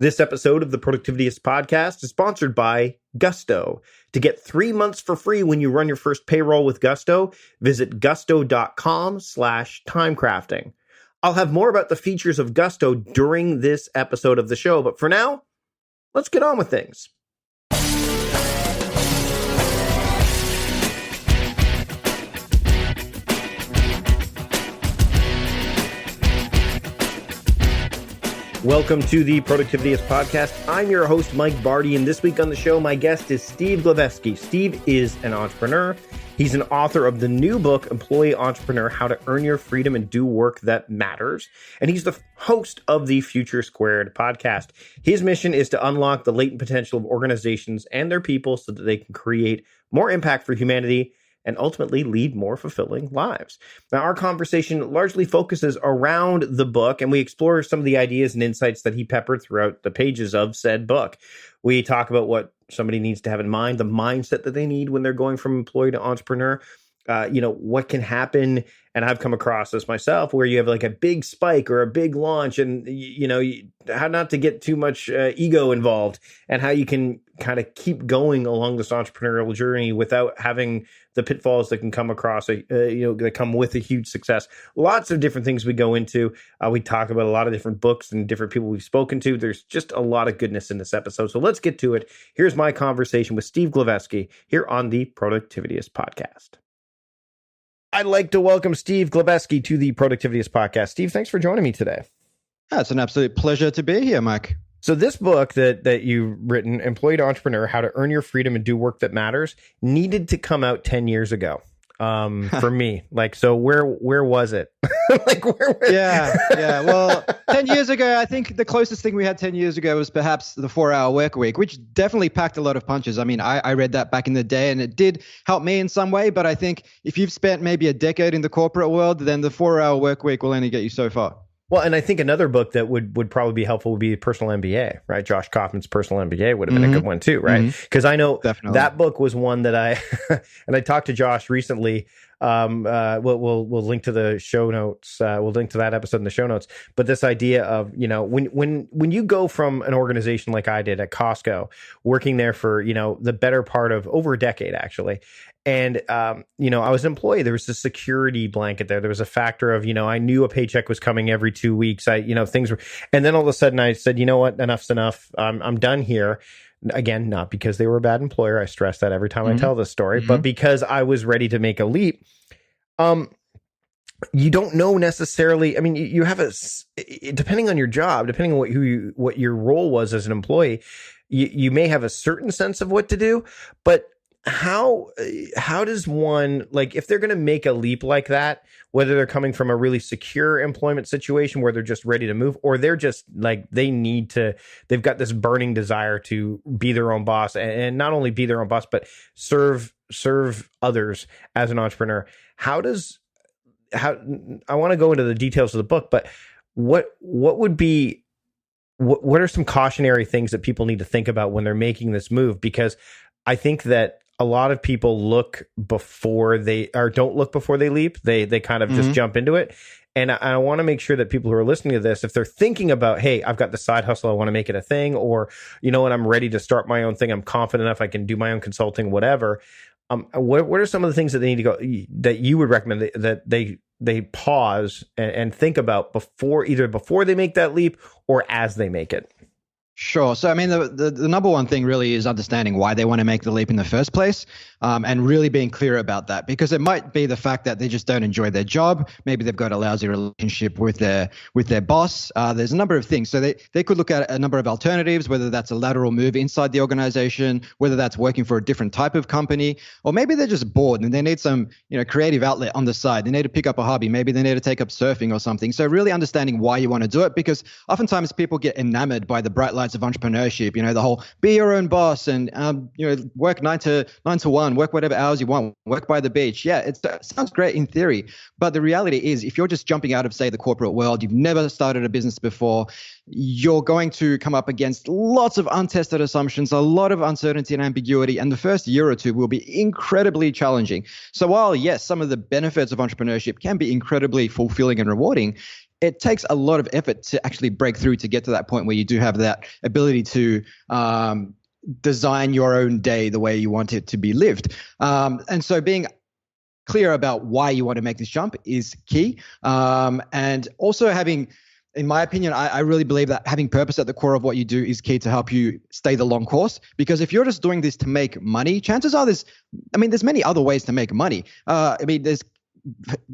This episode of the Productivityist podcast is sponsored by Gusto. To get 3 months for free when you run your first payroll with Gusto, visit gusto.com/timecrafting. I'll have more about the features of Gusto during this episode of the show, but for now, let's get on with things. Welcome to the Productivityist podcast. I'm your host, Mike Barty, and this week on the show, my guest is Steve Glaveski. Steve is an entrepreneur. He's an author of the new book, Employee Entrepreneur: How to Earn Your Freedom and Do Work That Matters. And he's the host of the Future Squared podcast. His mission is to unlock the latent potential of organizations and their people so that they can create more impact for humanity and ultimately lead more fulfilling lives. Now, our conversation largely focuses around the book, and we explore some of the ideas and insights that he peppered throughout the pages of said book. We talk about what somebody needs to have in mind, the mindset that they need when they're going from employee to entrepreneur, what can happen. And I've come across this myself where you have like a big spike or a big launch and, how not to get too much ego involved and how you can kind of keep going along this entrepreneurial journey without having the pitfalls that can come across, that come with a huge success. Lots of different things we go into. We talk about a lot of different books and different people we've spoken to. There's just a lot of goodness in this episode. So let's get to it. Here's my conversation with Steve Glaveski here on the Productivityist podcast. I'd like to welcome Steve Glaveski to the Productivityist podcast. Steve, thanks for joining me today. It's an absolute pleasure to be here, Mike. So this book that you've written, Employee to Entrepreneur: How to Earn Your Freedom and Do Work That Matters, needed to come out 10 years ago for me. So where was it? Yeah. Well, 10 years ago, I think the closest thing we had 10 years ago was perhaps the 4-hour work week, which definitely packed a lot of punches. I mean, I read that back in the day and it did help me in some way. But I think if you've spent maybe a decade in the corporate world, then the 4-hour work week will only get you so far. Well, and I think another book that would probably be helpful would be Personal MBA, right? Josh Kaufman's Personal MBA would have been a good one too, right? Because I know that book was one that and I talked to Josh recently. We'll link to the show notes. We'll link to that episode in the show notes. But this idea of, when you go from an organization like I did at Costco, working there for, the better part of over a decade, actually. And, I was an employee. There was a security blanket there. There was a factor of, I knew a paycheck was coming every 2 weeks. Things were, and then all of a sudden I said, you know what, enough's enough. I'm done here. Again, not because they were a bad employer. I stress that every time I tell this story, but because I was ready to make a leap. You don't know necessarily. I mean, you have depending on your job, depending on what your role was as an employee, you may have a certain sense of what to do, but how does one, if they're going to make a leap like that, whether they're coming from a really secure employment situation where they're just ready to move, or they're just they've got this burning desire to be their own boss and not only be their own boss, but serve others as an entrepreneur. I want to go into the details of the book, but what are some cautionary things that people need to think about when they're making this move? Because I think that a lot of people don't look before they leap. They kind of just jump into it. And I want to make sure that people who are listening to this, if they're thinking about, hey, I've got the side hustle, I want to make it a thing, or, I'm ready to start my own thing. I'm confident enough. I can do my own consulting, whatever. What are some of the things that they need to go, that you would recommend that they pause and think about before they make that leap or as they make it? Sure. So, I mean, the number one thing really is understanding why they want to make the leap in the first place, and really being clear about that, because it might be the fact that they just don't enjoy their job. Maybe they've got a lousy relationship with their boss. There's a number of things. So they could look at a number of alternatives, whether that's a lateral move inside the organization, whether that's working for a different type of company, or maybe they're just bored and they need some, creative outlet on the side. They need to pick up a hobby. Maybe they need to take up surfing or something. So really understanding why you want to do it, because oftentimes people get enamored by the bright lights of entrepreneurship, the whole be your own boss and, work 9 to 1, work whatever hours you want, work by the beach. Yeah, it sounds great in theory. But the reality is, if you're just jumping out of, say, the corporate world, you've never started a business before, you're going to come up against lots of untested assumptions, a lot of uncertainty and ambiguity. And the first year or two will be incredibly challenging. So while, yes, some of the benefits of entrepreneurship can be incredibly fulfilling and rewarding, it takes a lot of effort to actually break through to get to that point where you do have that ability to design your own day the way you want it to be lived. And so being clear about why you want to make this jump is key. And also having, in my opinion, I really believe that having purpose at the core of what you do is key to help you stay the long course. Because if you're just doing this to make money, chances are there's many other ways to make money. There's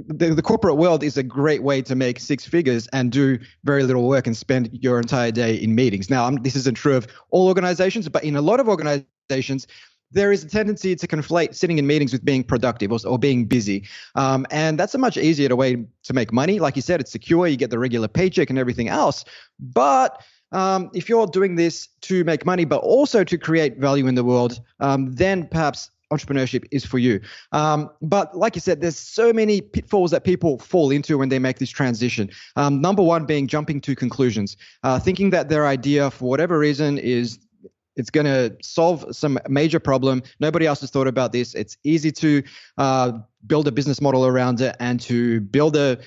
the corporate world is a great way to make six figures and do very little work and spend your entire day in meetings. Now, this isn't true of all organizations, but in a lot of organizations, there is a tendency to conflate sitting in meetings with being productive or being busy. And that's a much easier way to make money. Like you said, it's secure. You get the regular paycheck and everything else. But if you're doing this to make money, but also to create value in the world, then perhaps entrepreneurship is for you. But like you said, there's so many pitfalls that people fall into when they make this transition. Number one being jumping to conclusions, thinking that their idea for whatever reason it's going to solve some major problem. Nobody else has thought about this. It's easy to build a business model around it and to build a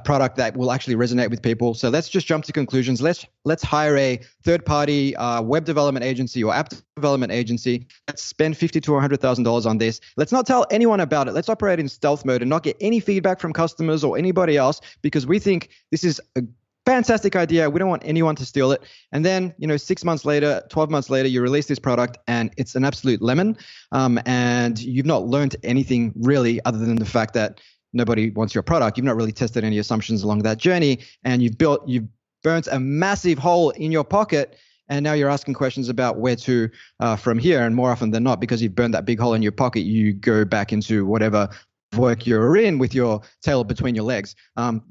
product that will actually resonate with people. So let's just jump to conclusions. Let's hire a third-party web development agency or app development agency. Let's spend $50,000 to $100,000 on this. Let's not tell anyone about it. Let's operate in stealth mode and not get any feedback from customers or anybody else because we think this is a fantastic idea. We don't want anyone to steal it. And then, 6 months later, 12 months later, you release this product and it's an absolute lemon. And you've not learned anything really other than the fact that nobody wants your product. You've not really tested any assumptions along that journey. And you've burnt a massive hole in your pocket. And now you're asking questions about where to from here. And more often than not, because you've burned that big hole in your pocket, you go back into whatever work you're in with your tail between your legs.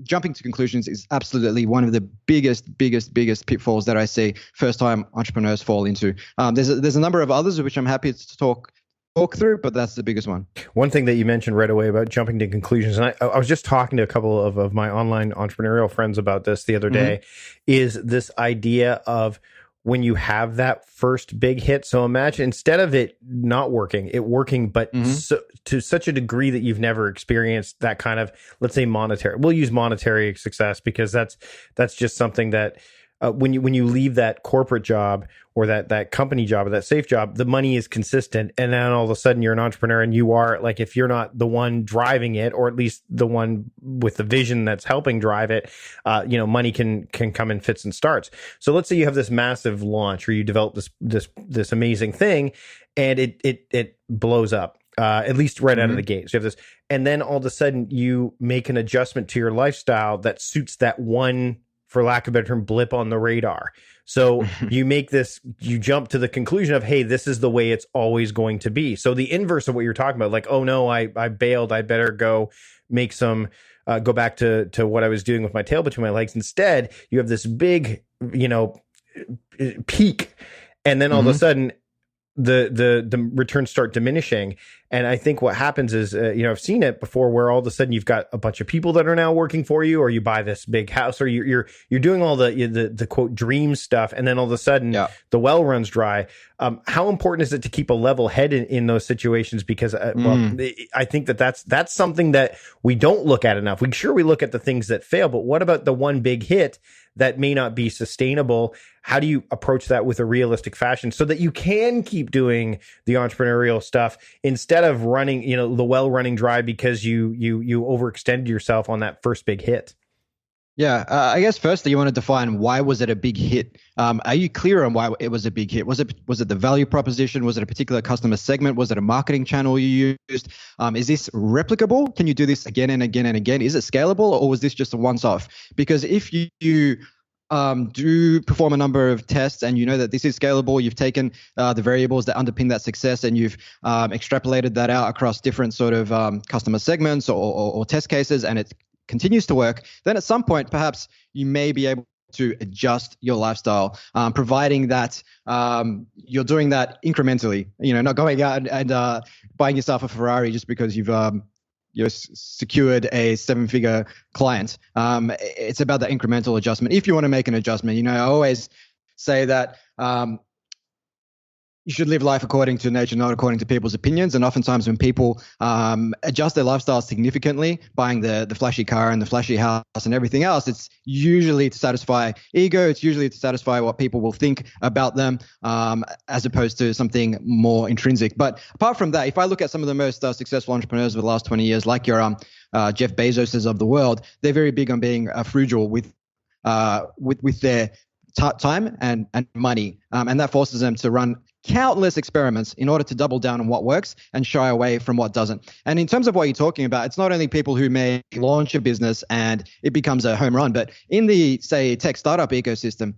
Jumping to conclusions is absolutely one of the biggest pitfalls that I see first-time entrepreneurs fall into. There's a number of others which I'm happy to talk through, but that's the biggest one. One thing that you mentioned right away about jumping to conclusions, and I was just talking to a couple of my online entrepreneurial friends about this the other day, is this idea of when you have that first big hit. So imagine instead of it not working, it working, but to such a degree that you've never experienced that kind of, let's say monetary, we'll use monetary success because that's just something that when you leave that corporate job or that company job or that safe job, the money is consistent. And then all of a sudden you're an entrepreneur and you are like, if you're not the one driving it, or at least the one with the vision that's helping drive it, money can come in fits and starts. So let's say you have this massive launch or you develop this amazing thing and it blows up. At least right out of the gate. So you have this, and then all of a sudden you make an adjustment to your lifestyle that suits that one, for lack of a better term, blip on the radar. So you jump to the conclusion of, hey, this is the way it's always going to be. So the inverse of what you're talking about, like, oh no, I bailed. I better go make some, go back to what I was doing with my tail between my legs. Instead, you have this big, peak. And then all of a sudden the returns start diminishing. And I think what happens is, I've seen it before where all of a sudden you've got a bunch of people that are now working for you, or you buy this big house, or you're doing all the quote dream stuff. And then all of a sudden the well runs dry. How important is it to keep a level head in those situations? Because, I think that's something that we don't look at enough. We look at the things that fail, but what about the one big hit that may not be sustainable? How do you approach that with a realistic fashion so that you can keep doing the entrepreneurial stuff instead of running, the well running dry because you overextended yourself on that first big hit? Yeah, I guess firstly you want to define why was it a big hit. Are you clear on why it was a big hit? Was it the value proposition? Was it a particular customer segment? Was it a marketing channel you used? Is this replicable? Can you do this again and again and again? Is it scalable, or was this just a once-off? Because if you do perform a number of tests and you know that this is scalable, you've taken the variables that underpin that success and you've extrapolated that out across different sort of customer segments or test cases, and it continues to work, then at some point perhaps you may be able to adjust your lifestyle, providing that you're doing that incrementally, not going out and buying yourself a Ferrari just because you've secured a 7-figure client. It's about that incremental adjustment. If you want to make an adjustment, I always say that You should live life according to nature, not according to people's opinions. And oftentimes when people adjust their lifestyle significantly, buying the flashy car and the flashy house and everything else, it's usually to satisfy ego. It's usually to satisfy what people will think about them, as opposed to something more intrinsic. But apart from that, if I look at some of the most successful entrepreneurs of the last 20 years, like your Jeff Bezoses of the world, they're very big on being frugal with their time and money. And that forces them to run countless experiments in order to double down on what works and shy away from what doesn't. And in terms of what you're talking about, it's not only people who may launch a business and it becomes a home run, but in the, say, tech startup ecosystem,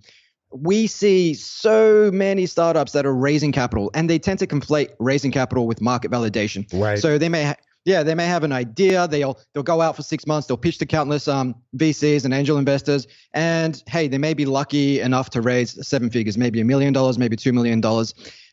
we see so many startups that are raising capital, and they tend to conflate raising capital with market validation. Right. So they may have an idea. They'll go out for 6 months. They'll pitch to countless VCs and angel investors. And hey, they may be lucky enough to raise seven figures, maybe $1 million, maybe $2 million.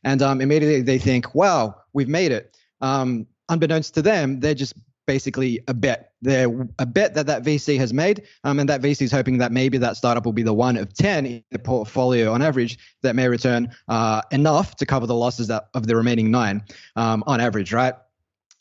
And immediately they think, wow, we've made it. Unbeknownst to them, they're just basically a bet. They're a bet that VC has made. And that VC is hoping that maybe that startup will be the one of 10 in the portfolio on average that may return enough to cover the losses of the remaining 9 on average, right?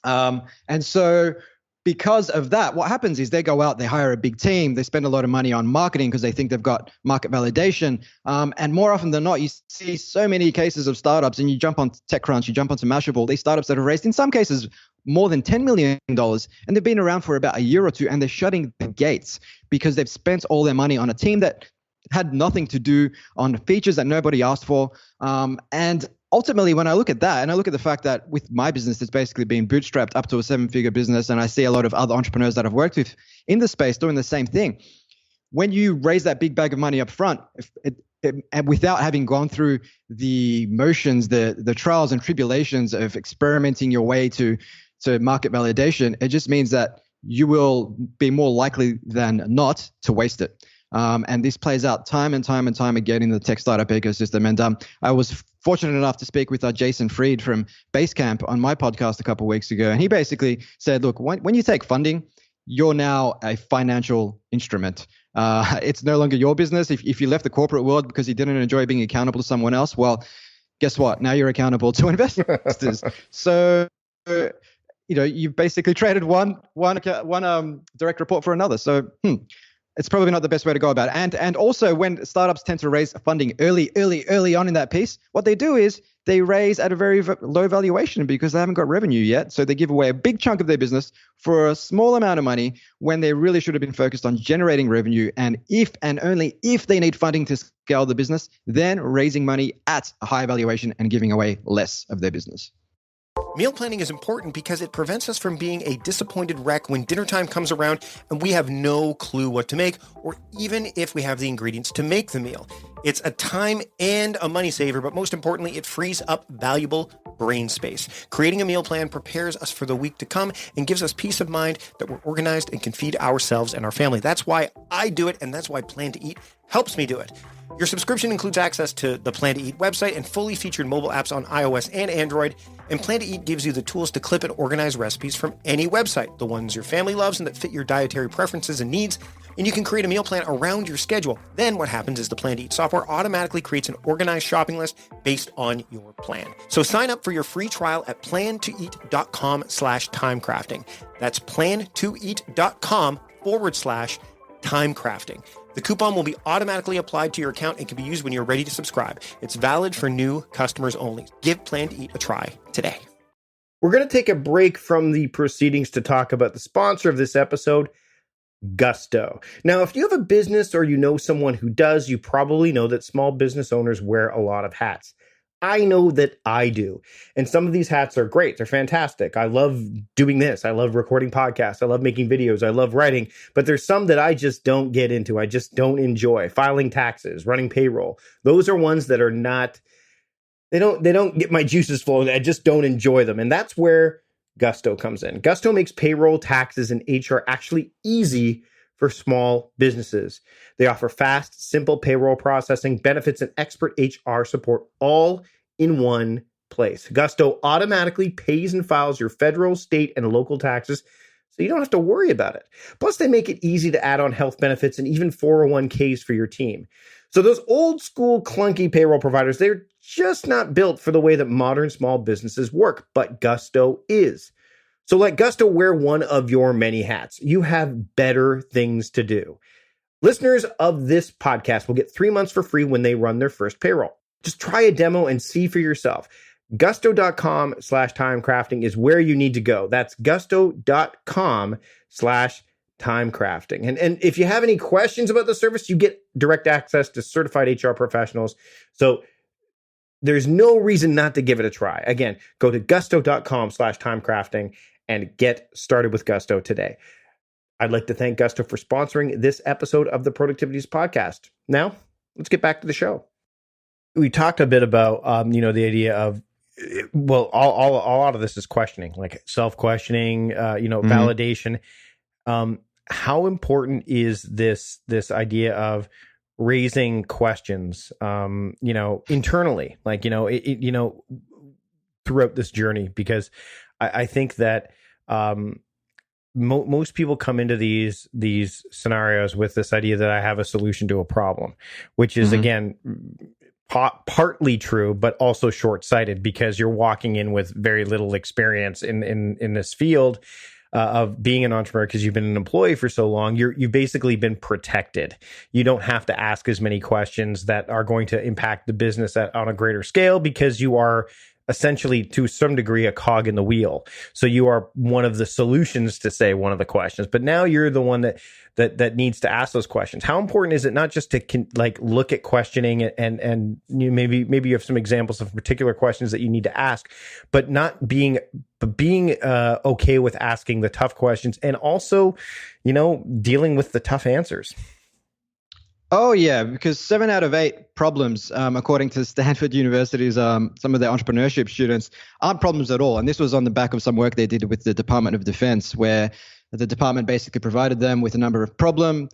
And so because of that, what happens is they go out, they hire a big team, they spend a lot of money on marketing because they think they've got market validation. And more often than not, you see so many cases of startups, and you jump on TechCrunch, you jump onto Mashable, these startups that have raised, in some cases, more than $10 million, and they've been around for about a year or two, and they're shutting the gates because they've spent all their money on a team that had nothing to do, on features that nobody asked for. And ultimately, when I look at that, and I look at the fact that with my business, it's basically been bootstrapped up to a 7-figure business, and I see a lot of other entrepreneurs that I've worked with in the space doing the same thing. When you raise that big bag of money up front, and without having gone through the motions, the trials and tribulations of experimenting your way to market validation, it just means that you will be more likely than not to waste it. And this plays out time and time and time again in the tech startup ecosystem. And I was fortunate enough to speak with Jason Fried from Basecamp on my podcast a couple of weeks ago. And he basically said, look, when you take funding, you're now a financial instrument. It's no longer your business. If you left the corporate world because you didn't enjoy being accountable to someone else, well, guess what? Now you're accountable to investors. So, you've basically traded one direct report for another. So, it's probably not the best way to go about it. And also, when startups tend to raise funding early on in that piece, what they do is they raise at a very low valuation because they haven't got revenue yet. So they give away a big chunk of their business for a small amount of money when they really should have been focused on generating revenue. And if and only if they need funding to scale the business, then raising money at a high valuation and giving away less of their business. Meal planning is important because it prevents us from being a disappointed wreck when dinner time comes around and we have no clue what to make, or even if we have the ingredients to make the meal. It's a time and a money saver, but most importantly, it frees up valuable brain space. Creating a meal plan prepares us for the week to come and gives us peace of mind that we're organized and can feed ourselves and our family. That's why I do it, and that's why Plan to Eat helps me do it. Your subscription includes access to the Plan to Eat website and fully featured mobile apps on iOS and Android. And Plan to Eat gives you the tools to clip and organize recipes from any website, the ones your family loves and that fit your dietary preferences and needs. And you can create a meal plan around your schedule. Then what happens is the Plan to Eat software automatically creates an organized shopping list based on your plan. So sign up for your free trial at plantoeat.com/timecrafting. That's plantoeat.com/timecrafting. The coupon will be automatically applied to your account and can be used when you're ready to subscribe. It's valid for new customers only. Give Plan to Eat a try today. We're going to take a break from the proceedings to talk about the sponsor of this episode, Gusto. Now, if you have a business or you know someone who does, you probably know that small business owners wear a lot of hats. I know that I do. And some of these hats are great. They're fantastic. I love doing this. I love recording podcasts. I love making videos. I love writing. But there's some that I just don't get into. I just don't enjoy. Filing taxes, running payroll. Those are ones that are not, they don't get my juices flowing. I just don't enjoy them. And that's where Gusto comes in. Gusto makes payroll, taxes, and HR actually easy for small businesses. They offer fast, simple payroll processing, benefits, and expert HR support all in one place. Gusto automatically pays and files your federal, state, and local taxes, so you don't have to worry about it. Plus, they make it easy to add on health benefits and even 401ks for your team. So those old school clunky payroll providers, they're just not built for the way that modern small businesses work, but Gusto is. So let Gusto wear one of your many hats. You have better things to do. Listeners of this podcast will get 3 months for free when they run their first payroll. Just try a demo and see for yourself. Gusto.com/timecrafting is where you need to go. That's gusto.com/timecrafting. And if you have any questions about the service, you get direct access to certified HR professionals. So there's no reason not to give it a try. Again, go to gusto.com/timecrafting and get started with Gusto today. I'd like to thank Gusto for sponsoring this episode of the Productivities Podcast. Now, let's get back to the show. We talked a bit about, the idea of, well, all lot of this is questioning, like self-questioning, validation. How important is this idea of raising questions, internally, like, throughout this journey? Because I think that, most people come into these scenarios with this idea that I have a solution to a problem, which is again partly true, but also short-sighted, because you're walking in with very little experience in this field of being an entrepreneur, because you've been an employee for so long. You've basically been protected. You don't have to ask as many questions that are going to impact the business on a greater scale, because you are essentially, to some degree, a cog in the wheel. So you are one of the solutions to say one of the questions, but now you're the one that needs to ask those questions. How important is it not just to look at questioning and maybe you have some examples of particular questions that you need to ask, but being okay with asking the tough questions, and also, dealing with the tough answers. Oh, yeah, because 7 out of 8 problems, according to Stanford University's some of their entrepreneurship students, aren't problems at all. And this was on the back of some work they did with the Department of Defense, where the department basically provided them with a number of problem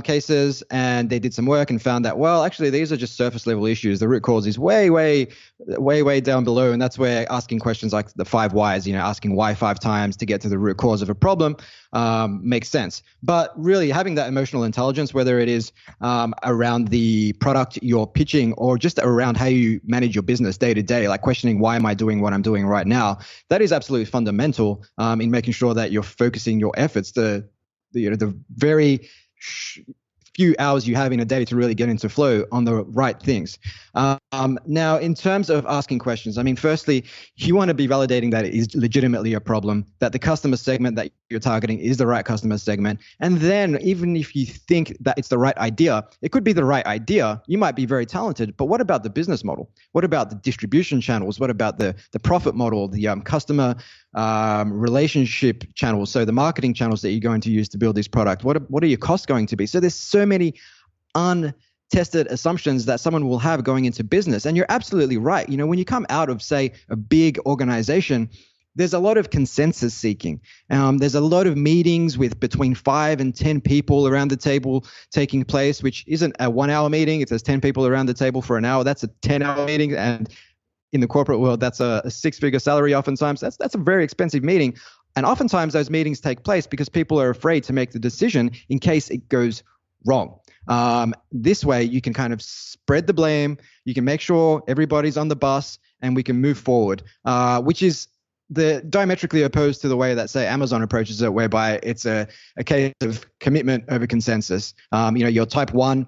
cases, and they did some work and found that, well, actually, these are just surface level issues. The root cause is way, way, way, way down below. And that's where asking questions like the 5 whys, asking why 5 times to get to the root cause of a problem makes sense. But really having that emotional intelligence, whether it is around the product you're pitching or just around how you manage your business day to day, like questioning, why am I doing what I'm doing right now? That is absolutely fundamental in making sure that you're focusing your efforts, the very few hours you have in a day to really get into flow on the right things. Now, in terms of asking questions, firstly, you want to be validating that it is legitimately a problem, that the customer segment that you're targeting is the right customer segment. And then even if you think that it's the right idea, it could be the right idea. You might be very talented, but what about the business model? What about the distribution channels? What about the profit model, the customer relationship channels? So the marketing channels that you're going to use to build this product, what are your costs going to be? So there's so many untested assumptions that someone will have going into business. And you're absolutely right. When you come out of, say, a big organization, there's a lot of consensus seeking. There's a lot of meetings with between 5 and 10 people around the table taking place, which isn't a 1 hour meeting. If there's 10 people around the table for an hour, that's a 10-hour meeting. And in the corporate world, that's a 6-figure salary. Oftentimes, that's a very expensive meeting. And oftentimes those meetings take place because people are afraid to make the decision in case it goes wrong. This way, you can kind of spread the blame. You can make sure everybody's on the bus and we can move forward, which is diametrically opposed to the way that, say, Amazon approaches it, whereby it's a case of commitment over consensus. Your type 1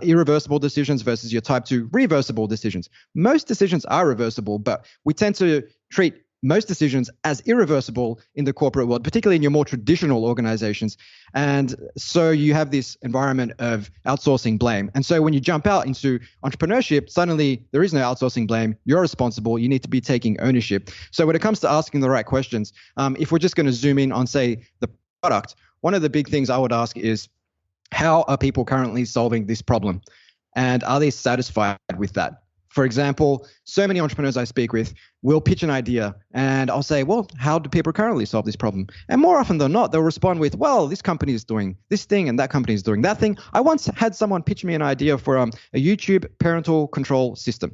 irreversible decisions versus your type 2 reversible decisions. Most decisions are reversible, but we tend to treat most decisions as irreversible in the corporate world, particularly in your more traditional organizations. And so you have this environment of outsourcing blame. And so when you jump out into entrepreneurship, suddenly there is no outsourcing blame. You're responsible. You need to be taking ownership. So when it comes to asking the right questions, if we're just going to zoom in on, say, the product, one of the big things I would ask is, how are people currently solving this problem? And are they satisfied with that? For example, so many entrepreneurs I speak with will pitch an idea and I'll say, well, how do people currently solve this problem? And more often than not, they'll respond with, well, this company is doing this thing and that company is doing that thing. I once had someone pitch me an idea for a YouTube parental control system.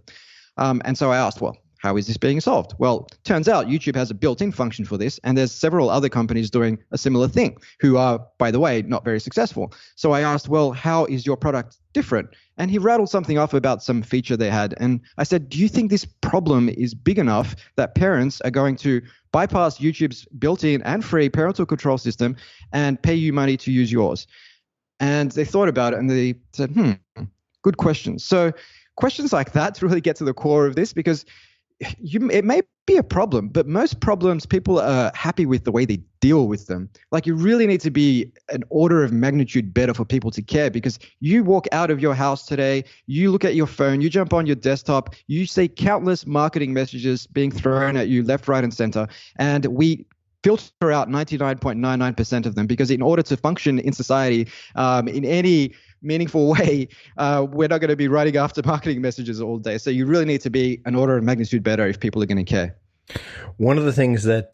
And so I asked, well, how is this being solved? Well, turns out YouTube has a built-in function for this, and there's several other companies doing a similar thing who are, by the way, not very successful. So I asked, well, how is your product different? And he rattled something off about some feature they had. And I said, do you think this problem is big enough that parents are going to bypass YouTube's built-in and free parental control system and pay you money to use yours? And they thought about it and they said, good question. So questions like that really get to the core of this, because it may be a problem, but most problems people are happy with the way they deal with them. Like, you really need to be an order of magnitude better for people to care, because you walk out of your house today, you look at your phone, you jump on your desktop, you see countless marketing messages being thrown at you left, right, and center, and we filter out 99.99% of them, because in order to function in society in any meaningful way, we're not going to be writing after marketing messages all day. So you really need to be an order of magnitude better if people are going to care. One of the things that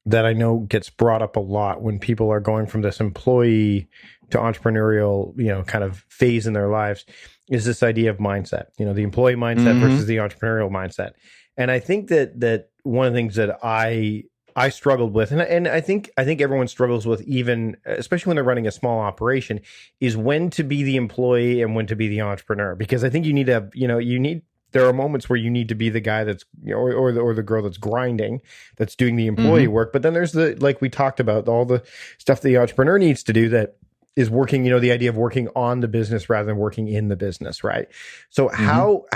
that I know gets brought up a lot when people are going from this employee to entrepreneurial, kind of phase in their lives, is this idea of mindset. The employee mindset versus the entrepreneurial mindset. And I think that one of the things that I struggled with, and I think everyone struggles with, even especially when they're running a small operation, is when to be the employee and when to be the entrepreneur. Because I think you need to, there are moments where you need to be the guy that's, or the girl that's grinding, that's doing the employee work. But then there's like we talked about, all the stuff the entrepreneur needs to do that is working, the idea of working on the business rather than working in the business, right? So how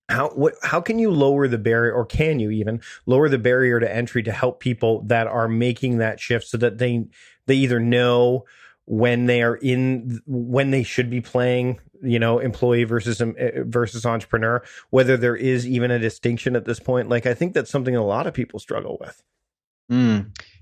can you lower the barrier, or can you even lower the barrier to entry to help people that are making that shift, so that they either know when they should be playing, employee versus entrepreneur, whether there is even a distinction at this point? Like, I think that's something a lot of people struggle with.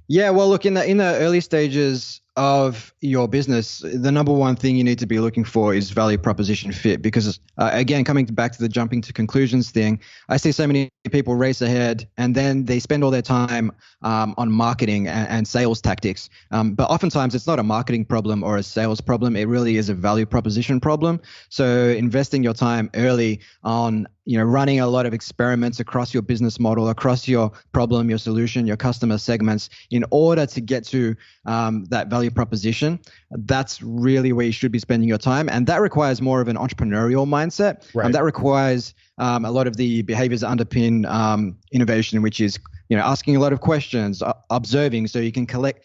Yeah, well, look, in the early stages of your business, the number one thing you need to be looking for is value proposition fit. Because again, coming back to the jumping to conclusions thing, I see so many people race ahead and then they spend all their time on marketing and sales tactics. But oftentimes it's not a marketing problem or a sales problem. It really is a value proposition problem. So investing your time early on, running a lot of experiments across your business model, across your problem, your solution, your customer segments, in order to get to that value proposition, that's really where you should be spending your time. And that requires more of an entrepreneurial mindset. Right. That requires a lot of the behaviors that underpin innovation, which is, asking a lot of questions, observing, so you can connect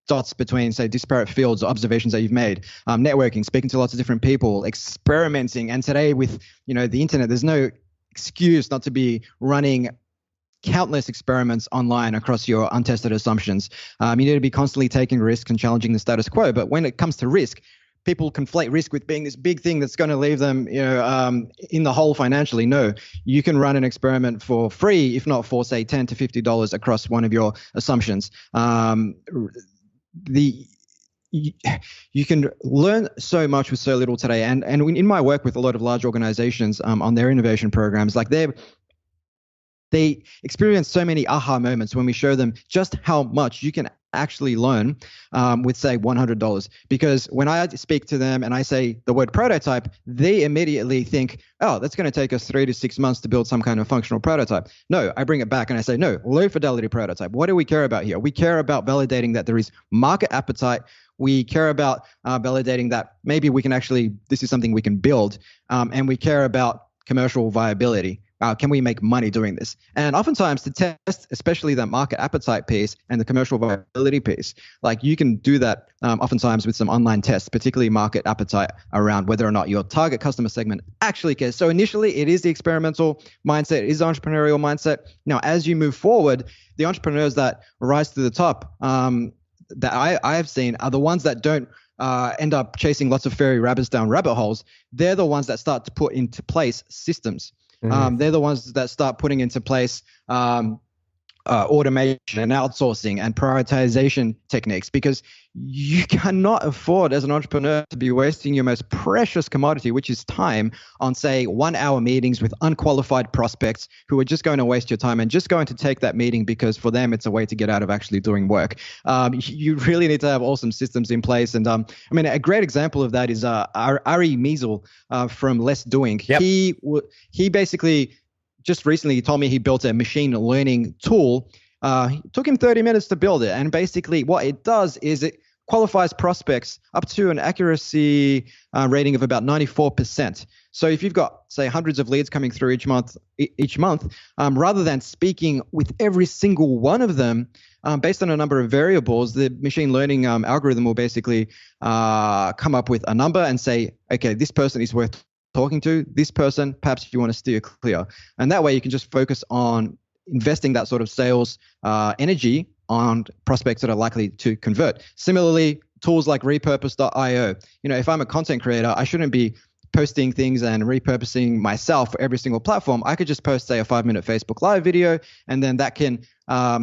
dots between, say, disparate fields or observations that you've made, networking, speaking to lots of different people, experimenting. And today with, the internet, there's no excuse not to be running countless experiments online across your untested assumptions. You need to be constantly taking risks and challenging the status quo. But when it comes to risk, people conflate risk with being this big thing that's going to leave them, in the hole financially. No, you can run an experiment for free, if not for, say, $10 to $50 across one of your assumptions. You can learn so much with so little today. And in my work with a lot of large organizations on their innovation programs, like they experience so many aha moments when we show them just how much you can actually learn with, say, $100. Because when I speak to them and I say the word prototype, they immediately think, oh, that's going to take us 3 to 6 months to build some kind of functional prototype. No, I bring it back and I say, no, low fidelity prototype. What do we care about here? We care about validating that there is market appetite. We care about validating that maybe we can actually, this is something we can build. And we care about commercial viability. Can we make money doing this? And oftentimes to test, especially that market appetite piece and the commercial viability piece, like you can do that oftentimes with some online tests, particularly market appetite around whether or not your target customer segment actually cares. So initially it is the experimental mindset, it is the entrepreneurial mindset. Now, as you move forward, the entrepreneurs that rise to the top that I have seen are the ones that don't end up chasing lots of fairy rabbits down rabbit holes. They're the ones that start to put into place systems. They're the ones that start putting into place automation and outsourcing and prioritization techniques, because you cannot afford as an entrepreneur to be wasting your most precious commodity, which is time, on, say, 1-hour meetings with unqualified prospects who are just going to waste your time and just going to take that meeting because for them it's a way to get out of actually doing work. You really need to have awesome systems in place. And I mean, a great example of that is Ari Meisel from Less Doing. Yep. He basically just recently told me he built a machine learning tool. It took him 30 minutes to build it. And basically what it does is it qualifies prospects up to an accuracy rating of about 94%. So if you've got, say, hundreds of leads coming through each month, rather than speaking with every single one of them, based on a number of variables, the machine learning algorithm will basically come up with a number and say, okay, this person is worth talking to, this person, perhaps you want to steer clear. And that way you can just focus on investing that sort of sales energy on prospects that are likely to convert. Similarly, tools like repurpose.io. If I'm a content creator, I shouldn't be posting things and repurposing myself for every single platform. I could just post, say, a 5-minute Facebook Live video, and then that can,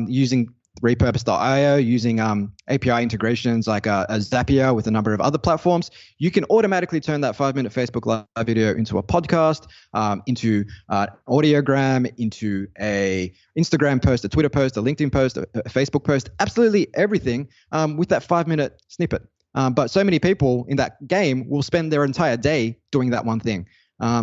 using repurpose.io, using API integrations like a Zapier with a number of other platforms, you can automatically turn that 5-minute Facebook Live video into a podcast, into an audiogram, into a Instagram post, a Twitter post, a LinkedIn post, a Facebook post, absolutely everything with that 5-minute snippet. But so many people in that game will spend their entire day doing that one thing.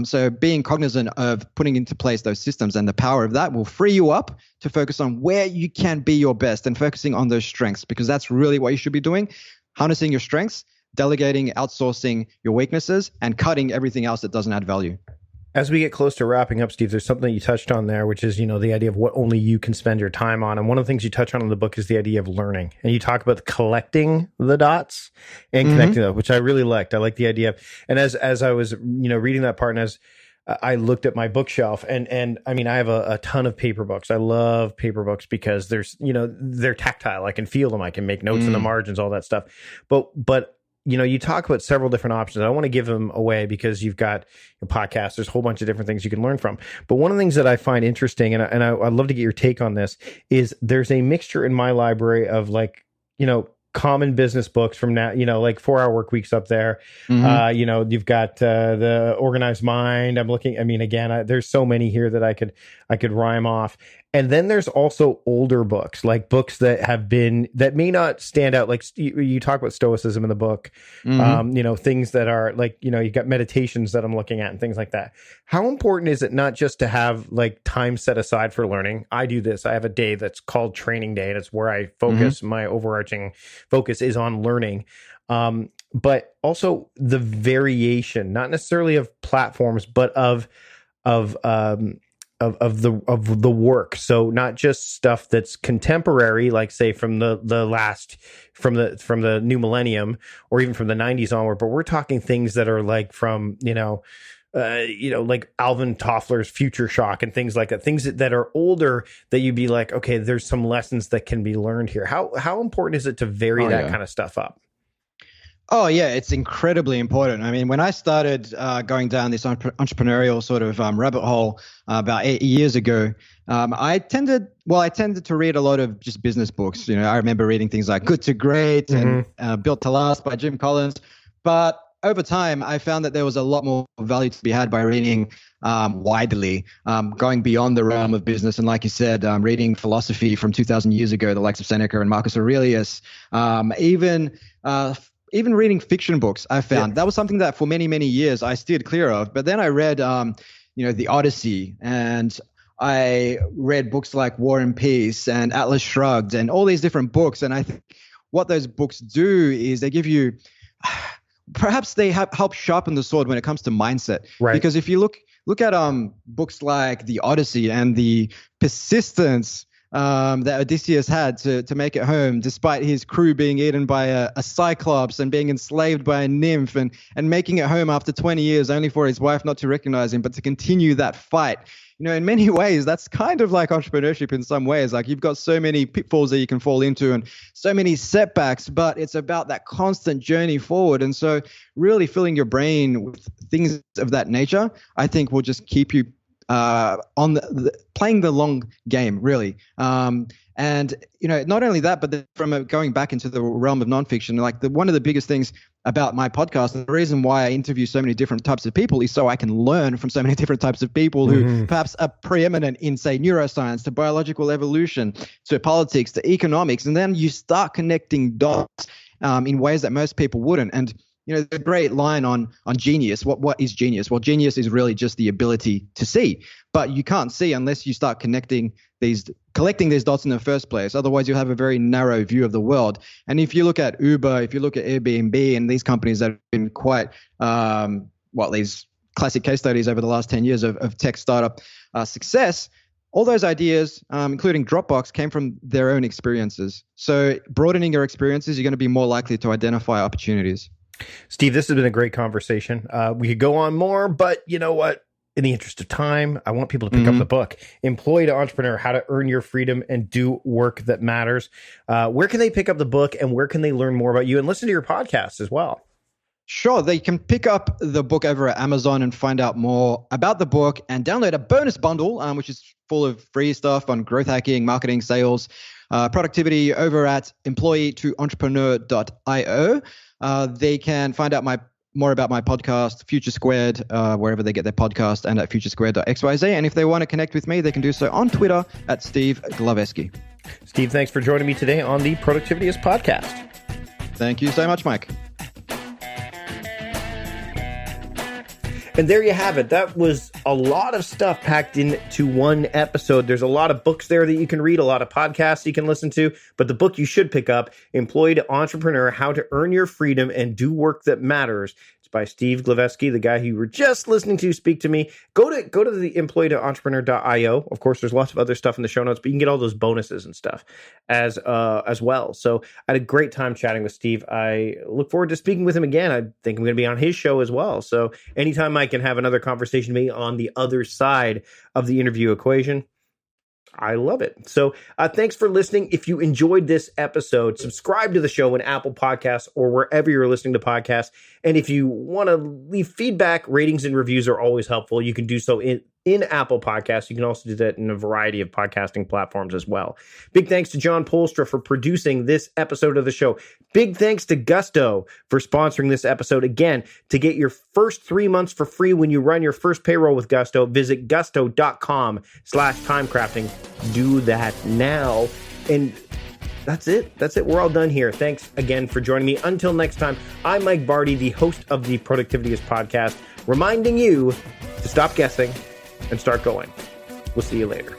So being cognizant of putting into place those systems and the power of that will free you up to focus on where you can be your best and focusing on those strengths, because that's really what you should be doing. Harnessing your strengths, delegating, outsourcing your weaknesses, and cutting everything else that doesn't add value. As we get close to wrapping up, Steve, there's something you touched on there, which is, the idea of what only you can spend your time on. And one of the things you touch on in the book is the idea of learning. And you talk about collecting the dots and connecting them, which I really liked. I like the idea of, and as I was, reading that part, and as I looked at my bookshelf, and I mean, I have a ton of paper books. I love paper books because they're tactile. I can feel them. I can make notes in the margins, all that stuff. But you talk about several different options. I don't want to give them away because you've got a podcast. There's a whole bunch of different things you can learn from. But one of the things that I find interesting, and I'd love to get your take on this, is there's a mixture in my library of common business books from now, like 4-Hour Work Week's up there. You've got the Organized Mind. I'm looking, again, there's so many here that I could rhyme off. And then there's also older books, like books that may not stand out. Like you talk about Stoicism in the book, things that are like, you've got meditations that I'm looking at and things like that. How important is it not just to have like time set aside for learning? I do this. I have a day that's called training day. And it's where I focus. My overarching focus is on learning. But also the variation, not necessarily of platforms, but of the work. So not just stuff that's contemporary, like say from the new millennium or even from the 90s onward, but we're talking things that are like from, like Alvin Toffler's Future Shock and things like that, things that are older that you'd be like, okay, there's some lessons that can be learned here. How important is it to vary that kind of stuff up? Oh, yeah, it's incredibly important. I mean, when I started going down this entrepreneurial sort of rabbit hole about 8 years ago, I tended to read a lot of just business books. I remember reading things like Good to Great and Built to Last by Jim Collins. But over time, I found that there was a lot more value to be had by reading widely, going beyond the realm of business. And like you said, reading philosophy from 2,000 years ago, the likes of Seneca and Marcus Aurelius, even reading fiction books, I found that was something that for many, many years I steered clear of. But then I read, the Odyssey, and I read books like War and Peace and Atlas Shrugged and all these different books. And I think what those books do is they give you, perhaps they help sharpen the sword when it comes to mindset. Right. Because if you look at books like the Odyssey and the persistence that Odysseus had to make it home, despite his crew being eaten by a cyclops and being enslaved by a nymph, and making it home after 20 years only for his wife not to recognize him, but to continue that fight. In many ways, that's kind of like entrepreneurship in some ways. Like you've got so many pitfalls that you can fall into and so many setbacks, but it's about that constant journey forward. And so really filling your brain with things of that nature, I think will just keep you on playing the long game, really. And not only that, but from going back into the realm of nonfiction, like one of the biggest things about my podcast, and the reason why I interview so many different types of people, is so I can learn from so many different types of people who perhaps are preeminent in, say, neuroscience, to biological evolution, to politics, to economics, and then you start connecting dots in ways that most people wouldn't. And the great line on genius. What is genius? Well, genius is really just the ability to see, but you can't see unless you start collecting these dots in the first place. Otherwise, you'll have a very narrow view of the world. And if you look at Uber, if you look at Airbnb, and these companies that have been quite these classic case studies over the last 10 years of tech startup success, all those ideas, including Dropbox, came from their own experiences. So broadening your experiences, you're going to be more likely to identify opportunities. Steve, this has been a great conversation. We could go on more, but you know what? In the interest of time, I want people to pick up the book, Employee to Entrepreneur, How to Earn Your Freedom and Do Work That Matters. Where can they pick up the book, and where can they learn more about you and listen to your podcast as well? Sure. They can pick up the book over at Amazon and find out more about the book and download a bonus bundle, which is full of free stuff on growth hacking, marketing, sales, productivity over at employeetoentrepreneur.io. They can find out more about my podcast, Future Squared, wherever they get their podcast, and at futuresquared.xyz. And if they want to connect with me, they can do so on Twitter at Steve Glaveski. Steve, thanks for joining me today on the Productivityist podcast. Thank you so much, Mike. And there you have it. That was a lot of stuff packed into one episode. There's a lot of books there that you can read, a lot of podcasts you can listen to, but the book you should pick up, Employee to Entrepreneur, How to Earn Your Freedom and Do Work That Matters. It's by Steve Glaveski, the guy who you were just listening to speak to me. Go to the employeetoentrepreneur.io. Of course, there's lots of other stuff in the show notes, but you can get all those bonuses and stuff as well. So I had a great time chatting with Steve. I look forward to speaking with him again. I think I'm going to be on his show as well. So anytime I can have another conversation with me on the other side of the interview equation, I love it. So thanks for listening. If you enjoyed this episode, subscribe to the show in Apple Podcasts or wherever you're listening to podcasts. And if you want to leave feedback, ratings and reviews are always helpful. You can do so in Apple Podcasts. You can also do that in a variety of podcasting platforms as well. Big thanks to John Polstra for producing this episode of the show. Big thanks to Gusto for sponsoring this episode. Again, to get your first 3 months for free when you run your first payroll with Gusto, visit gusto.com/timecrafting. Do that now. And that's it. We're all done here. Thanks again for joining me. Until next time, I'm Mike Barty, the host of the Productivityist podcast, reminding you to stop guessing and start going. We'll see you later.